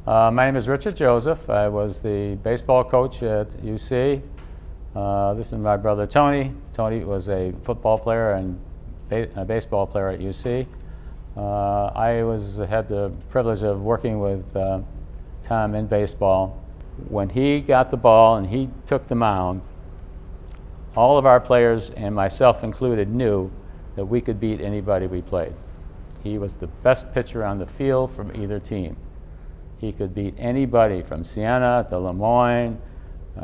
My name is Richard Joseph. I was the baseball coach at UC. This is my brother Tony. Tony was a football player and a baseball player at UC. I had the privilege of working with Tom in baseball. When he got the ball and he took the mound, all of our players, and myself included, knew that we could beat anybody we played. He was the best pitcher on the field from either team. He could beat anybody from Siena to Lemoyne,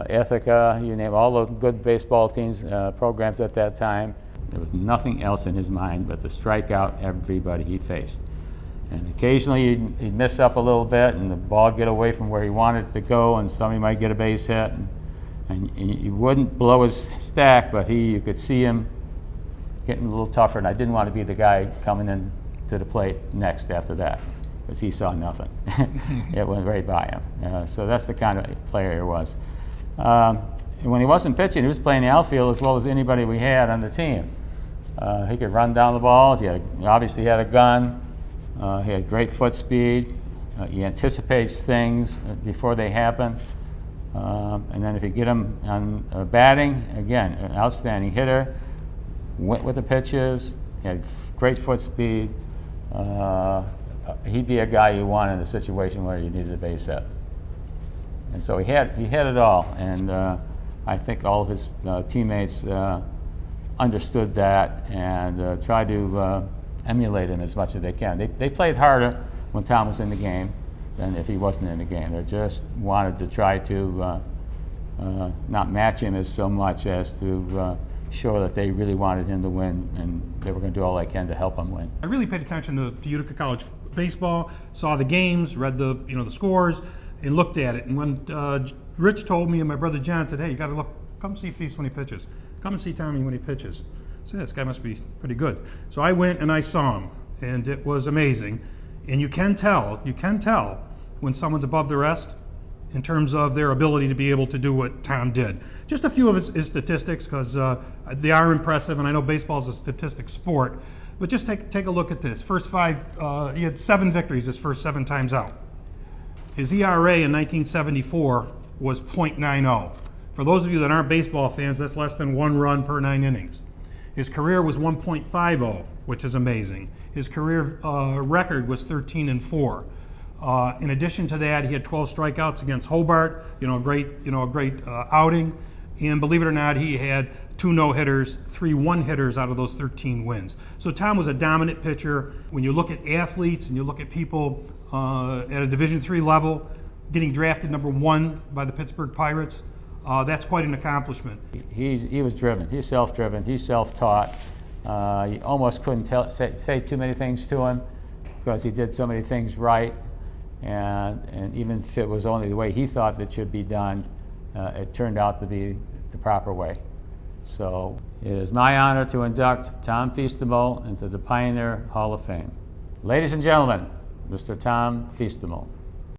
Utica, you name all the good baseball teams, programs at that time. There was nothing else in his mind but to strike out everybody he faced. And occasionally he'd miss up a little bit and the ball get away from where he wanted it to go and somebody might get a base hit. And he wouldn't blow his stack, but you could see him getting a little tougher, and I didn't want to be the guy coming in to the plate next after that, because he saw nothing. It went right by him. So that's the kind of player he was. When he wasn't pitching, he was playing the outfield as well as anybody we had on the team. He could run down the ball. He obviously had a gun. He had great foot speed. He anticipates things before they happen. And then if you get him on batting, again, an outstanding hitter, went with the pitches, he had great foot speed. He'd be a guy you want in a situation where you needed a base hit. And so he had it all, and I think all of his teammates understood that and tried to emulate him as much as they can. They played harder when Tom was in the game than if he wasn't in the game. They just wanted to try to not match him as so much as to show that they really wanted him to win, and they were going to do all they can to help him win. I really paid attention to Utica College baseball, saw the games, read the scores, and looked at it. And when Rich told me and my brother John said, "Hey, you got to come see Feast when he pitches. Come and see Tommy when he pitches." I said, "This guy must be pretty good." So I went and I saw him, and it was amazing. And you can tell when someone's above the rest in terms of their ability to be able to do what Tom did. Just a few of his statistics, because they are impressive, and I know baseball is a statistic sport, but just take a look at this. First five, he had 7 victories his first 7 times out. His ERA in 1974 was .90. For those of you that aren't baseball fans, that's less than 1 run per 9 innings. His career was 1.50, which is amazing. His career record was 13-4. In addition to that, he had 12 strikeouts against Hobart, a great outing. And believe it or not, he had 2 no-hitters, 3 one-hitters out of those 13 wins. So Tom was a dominant pitcher. When you look at athletes and you look at people at a Division III level, getting drafted number 1 by the Pittsburgh Pirates, that's quite an accomplishment. He was driven. He's self-driven. He's self-taught. You almost couldn't say too many things to him because he did so many things right. And even if it was only the way he thought that should be done, it turned out to be the proper way. So it is my honor to induct Tom Fiesthumel into the Pioneer Hall of Fame. Ladies and gentlemen, Mr. Tom Fiesthumel.